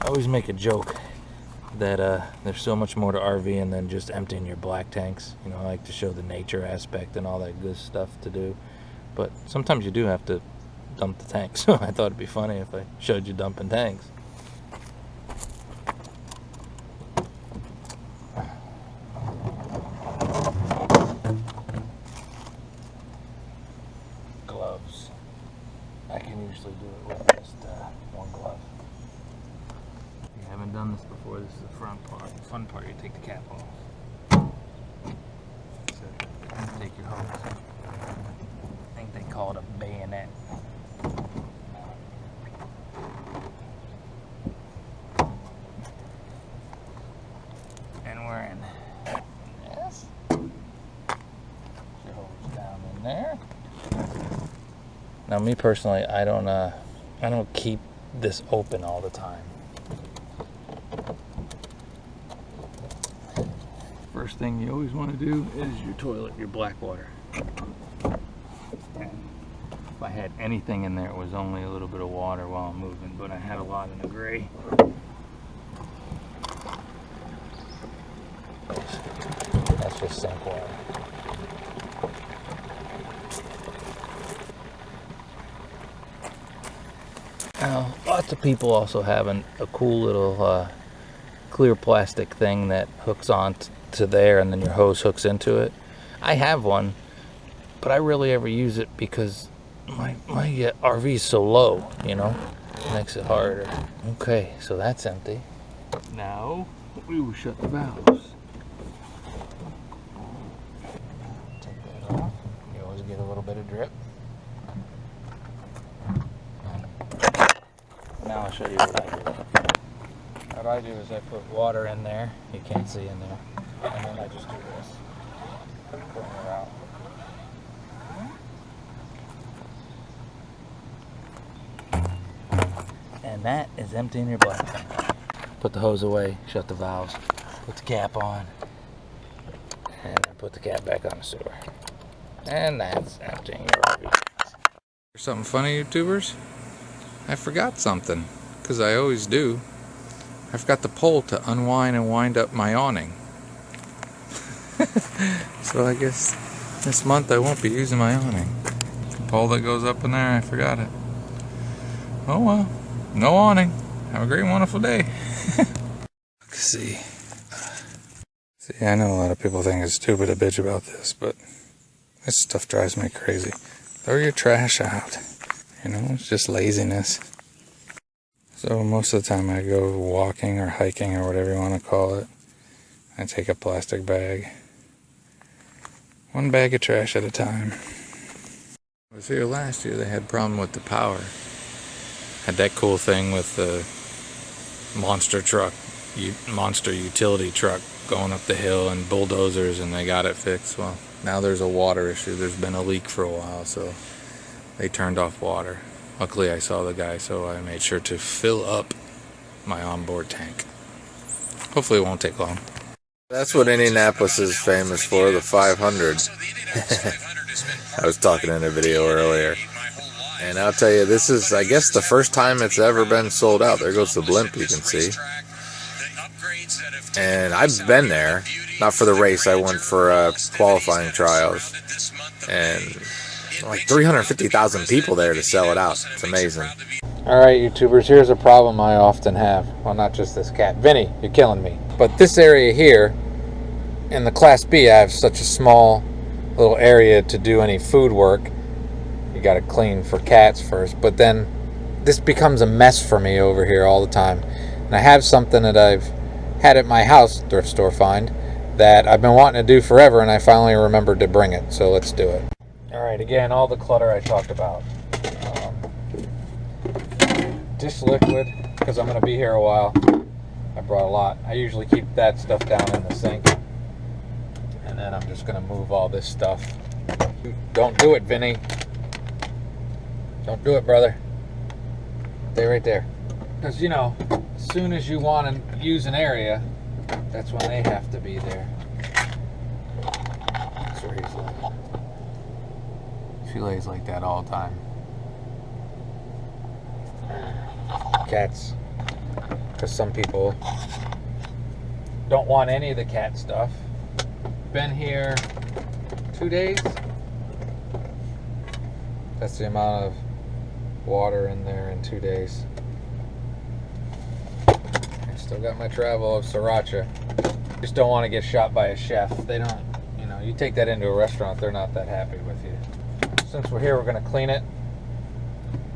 I always make a joke that there's so much more to RVing than just emptying your black tanks. You know, I like to show the nature aspect and all that good stuff to do. But sometimes you do have to dump the tanks. So I thought it'd be funny if I showed you dumping tanks. Gloves. I can usually do it with just one glove. If you haven't done this before, this is the front part. The fun part, you take the cap off. So you take your hose. I think they call it a bayonet. And we're in. Yes. Your hose down in there. Now, me personally, I don't keep this open all the time. First thing you always want to do is your toilet, your black water. And if I had anything in there, it was only a little bit of water while I'm moving, but I had a lot in the gray. That's just sink water. Now, lots of people also have a cool little clear plastic thing that hooks on to there, and then your hose hooks into it. I have one, but I rarely ever use it because my RV is so low, you know, it makes it harder. Okay, so that's empty. Now we will shut the valves. Take that off. You always get a little bit of drip. Now I'll show you what I do. What I do is I put water in there. You can't see in there. And then I just do this. Putting it out. And that is emptying your black tank. Put the hose away, shut the valves, put the cap on, and put the cap back on the sewer. And that's emptying your RV. Something funny, YouTubers? I forgot something, because I always do. I forgot the pole to unwind and wind up my awning. So I guess this month I won't be using my awning. The pole that goes up in there, I forgot it. Oh well, no awning. Have a great, wonderful day. See, I know a lot of people think it's stupid to bitch about this, but this stuff drives me crazy. Throw your trash out. You know, it's just laziness. So most of the time I go walking or hiking or whatever you want to call it. I take a plastic bag. One bag of trash at a time. I was here last year, they had a problem with the power. Had that cool thing with the monster truck, monster utility truck going up the hill and bulldozers, and they got it fixed. Well, now there's a water issue. There's been a leak for a while, so they turned off water. Luckily I saw the guy, so I made sure to fill up my onboard tank. Hopefully it won't take long. That's what Indianapolis is famous for, the 500. I was talking in a video earlier. And I'll tell you, this is, I guess, the first time it's ever been sold out. There goes the blimp, you can see. And I've been there, not for the race, I went for qualifying trials. And like 350,000 people there to sell it out. It's amazing. Alright, YouTubers, here's a problem I often have. Well, not just this cat. Vinny, you're killing me. But this area here, in the Class B, I have such a small little area to do any food work. You gotta clean for cats first. But then this becomes a mess for me over here all the time. And I have something that I've had at my house, thrift store find, that I've been wanting to do forever, and I finally remembered to bring it. So let's do it. Alright, again, all the clutter I talked about. Dish liquid, because I'm going to be here a while. I brought a lot. I usually keep that stuff down in the sink. And then I'm just going to move all this stuff. Don't do it, Vinny. Don't do it, brother. Stay right there. Because, you know, as soon as you want to use an area, that's when they have to be there. That's where he's like. She lays like that all the time. Cats because some people don't want any of the cat stuff. Been here 2 days. That's the amount of water in there in 2 days. I still got my travel of sriracha. Just don't want to get shot by a chef. They don't, you know, you take that into a restaurant, they're not that happy with you. Since we're here, we're gonna clean it,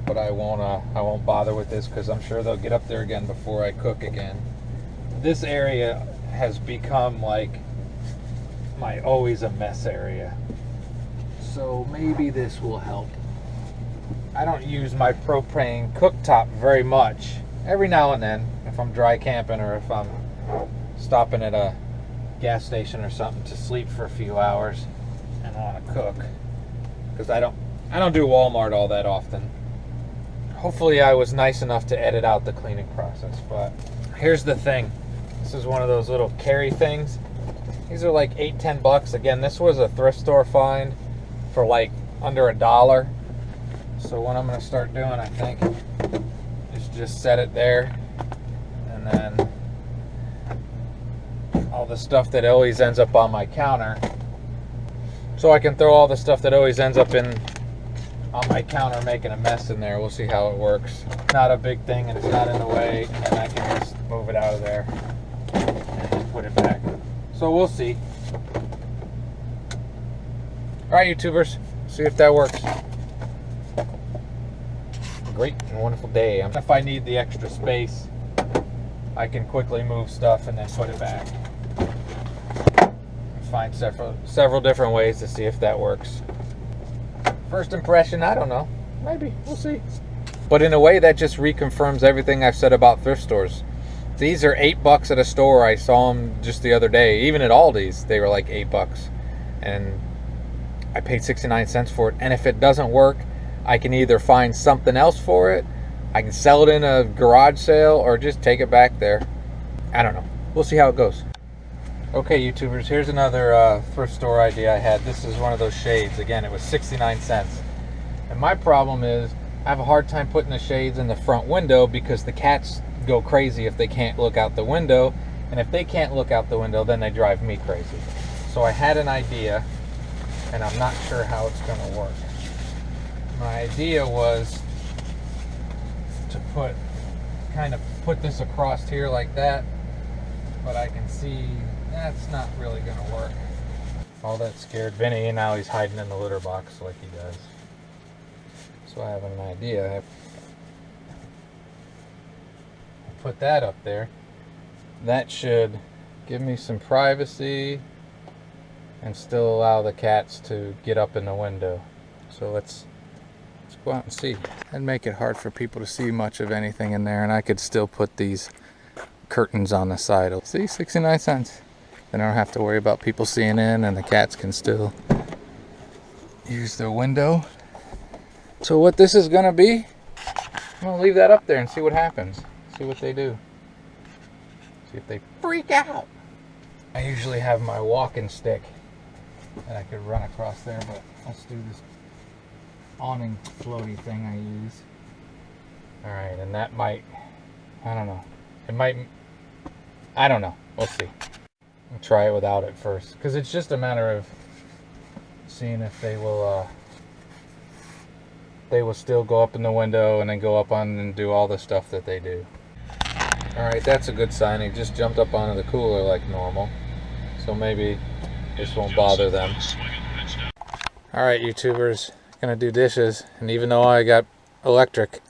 but I won't bother with this because I'm sure they'll get up there again before I cook again. This area has become like my always a mess area, so maybe this will help. I don't use my propane cooktop very much. Every now and then, if I'm dry camping or if I'm stopping at a gas station or something to sleep for a few hours and want to cook, because I don't do Walmart all that often. Hopefully I was nice enough to edit out the cleaning process, but here's the thing. This is one of those little carry things. These are like $8-10. Again, this was a thrift store find for like under $1. So what I'm going to start doing, I think, is just set it there, and then all the stuff that always ends up on my counter, so I can throw all the stuff that always ends up on my counter making a mess in there. We'll see how it works. Not a big thing and it's not in the way, and then I can just move it out of there and put it back. So we'll see. Alright, YouTubers, see if that works. Great and wonderful day. If I need the extra space, I can quickly move stuff and then put it back. Find several different ways to see if that works. First impression, I don't know. Maybe. We'll see. But in a way, that just reconfirms everything I've said about thrift stores. These are $8 at a store. I saw them just the other day. Even at Aldi's, they were like $8. And I paid 69 cents for it. And if it doesn't work, I can either find something else for it, I can sell it in a garage sale, or just take it back there. I don't know. We'll see how it goes. Okay, YouTubers, here's another thrift store idea I had. This is one of those shades. Again, it was 69 cents. And my problem is I have a hard time putting the shades in the front window because the cats go crazy if they can't look out the window. And if they can't look out the window, then they drive me crazy. So I had an idea, and I'm not sure how it's going to work. My idea was to kind of put this across here like that, but I can see that's not really going to work. All that scared Vinny, and now he's hiding in the litter box like he does. So I have an idea. I put that up there. That should give me some privacy and still allow the cats to get up in the window. So let's go out and see. I'd make it hard for people to see much of anything in there, and I could still put these curtains on the side. See, 69 cents. Then I don't have to worry about people seeing in, and the cats can still use their window. So what this is gonna be, I'm gonna leave that up there and see what happens. See what they do. See if they freak out. I usually have my walking stick that I could run across there, but let's do this awning floaty thing I use. Alright, and that might, I don't know. It might, I don't know. We'll see. I'll try it without it first, because it's just a matter of seeing if they will still go up in the window and then go up on and do all the stuff that they do. Alright, that's a good sign. He just jumped up onto the cooler like normal. So maybe this won't bother them. Alright, YouTubers. Gonna do dishes, and even though I got electric,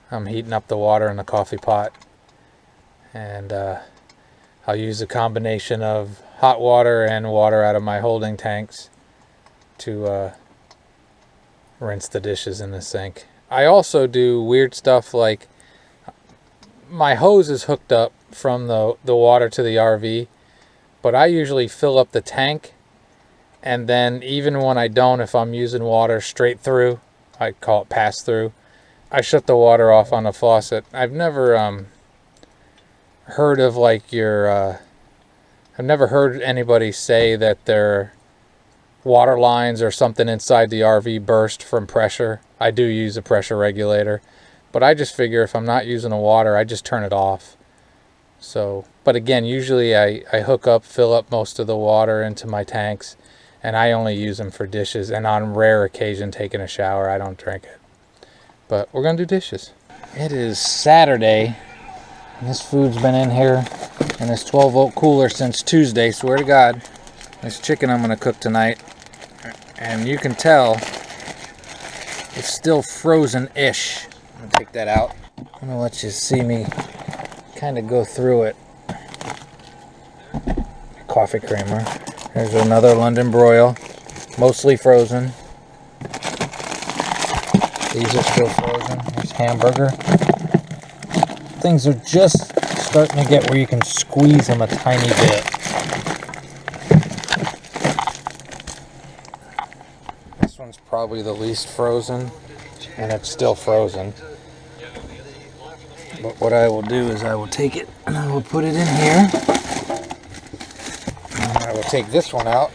I'm heating up the water in the coffee pot, and I'll use a combination of hot water and water out of my holding tanks to rinse the dishes in the sink. I also do weird stuff like my hose is hooked up from the water to the RV, but I usually fill up the tank. And then even when I don't, if I'm using water straight through, I call it pass through, I shut the water off on the faucet. I've never heard of like I've never heard anybody say that their water lines or something inside the RV burst from pressure. I do use a pressure regulator, but I just figure if I'm not using the water, I just turn it off. So, but again, usually I hook up, fill up most of the water into my tanks, and I only use them for dishes, and on rare occasion taking a shower. I don't drink it. But we're gonna do dishes. It is Saturday, and this food's been in here in this 12-volt cooler since Tuesday, swear to God. This chicken I'm gonna cook tonight, and you can tell it's still frozen-ish. I'm gonna take that out. I'm gonna let you see me kind of go through it. Coffee creamer. There's another London broil, mostly frozen. These are still frozen. There's hamburger. Things are just starting to get where you can squeeze them a tiny bit. This one's probably the least frozen, and it's still frozen. But what I will do is I will take it and I will put it in here. And I will take this one out,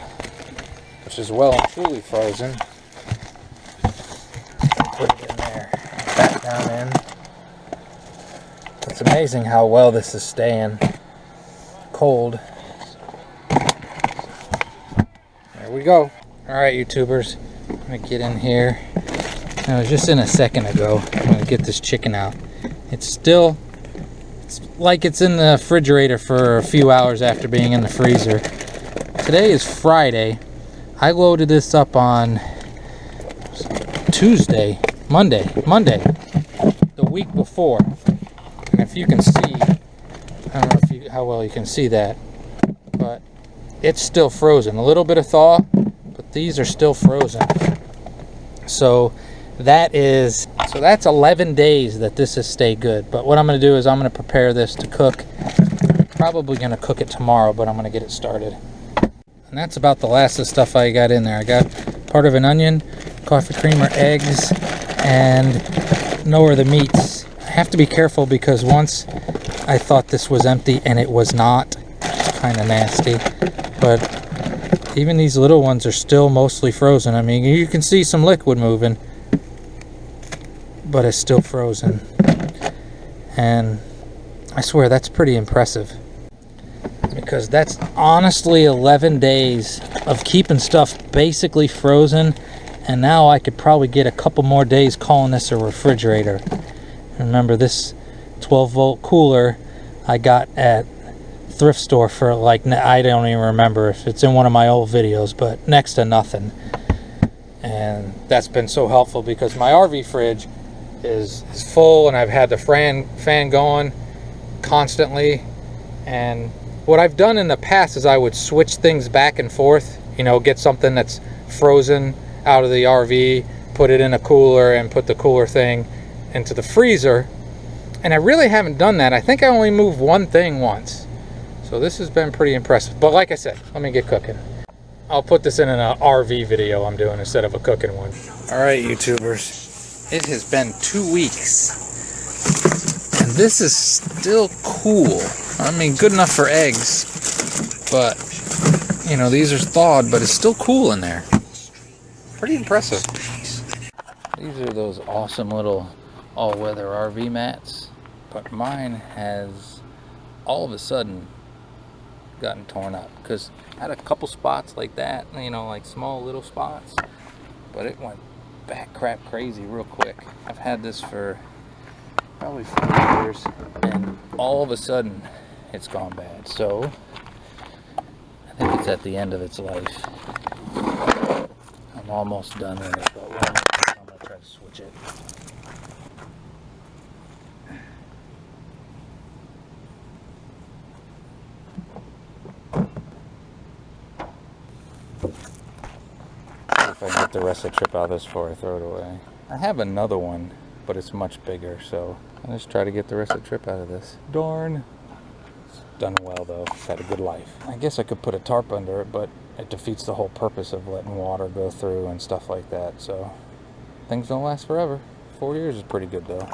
which is well and truly frozen. Put it in there. Back down in. It's amazing how well this is staying cold. There we go. Alright, YouTubers. I'm going to get in here. I was just in a second ago. I'm going to get this chicken out. It's like it's in the refrigerator for a few hours after being in the freezer. Today is Friday. I loaded this up on Monday, the week before. And if you can see, I don't know how well you can see that, but it's still frozen. A little bit of thaw, but these are still frozen. So that's 11 days that this has stayed good. But what I'm going to do is I'm going to prepare this to cook. Probably going to cook it tomorrow, but I'm going to get it started. And that's about the last of the stuff I got in there. I got part of an onion, coffee creamer, eggs, and no other meats. I have to be careful because once I thought this was empty and it was not. It's kind of nasty. But even these little ones are still mostly frozen. I mean, you can see some liquid moving, but it's still frozen. And I swear that's pretty impressive, because that's honestly 11 days of keeping stuff basically frozen, and now I could probably get a couple more days calling this a refrigerator. Remember, this 12-volt cooler I got at Thrift store for like, I don't even remember if it's in one of my old videos, but next to nothing. And that's been so helpful because my RV fridge is full, and I've had the fan going constantly. And what I've done in the past is I would switch things back and forth, you know, get something that's frozen out of the RV, put it in a cooler, and put the cooler thing into the freezer. And I really haven't done that. I think I only moved one thing once. So this has been pretty impressive. But like I said, let me get cooking. I'll put this in an RV video I'm doing instead of a cooking one. Alright, YouTubers. It has been 2 weeks. And this is still cool. I mean, good enough for eggs. But, you know, these are thawed, but it's still cool in there. Pretty impressive. These are those awesome little all-weather RV mats. But mine has all of a sudden gotten torn up. Because I had a couple spots like that, you know, like small little spots. But it went back crap crazy real quick. I've had this for probably 4 years, and all of a sudden it's gone bad. So I think it's at the end of its life. I'm almost done with it, but I'm gonna try to switch it. If I get the rest of the trip out of this before I throw it away. I have another one, but it's much bigger, so I'll just try to get the rest of the trip out of this. Darn. It's done well though. It's had a good life. I guess I could put a tarp under it, but it defeats the whole purpose of letting water go through and stuff like that, so things don't last forever. 4 years is pretty good though.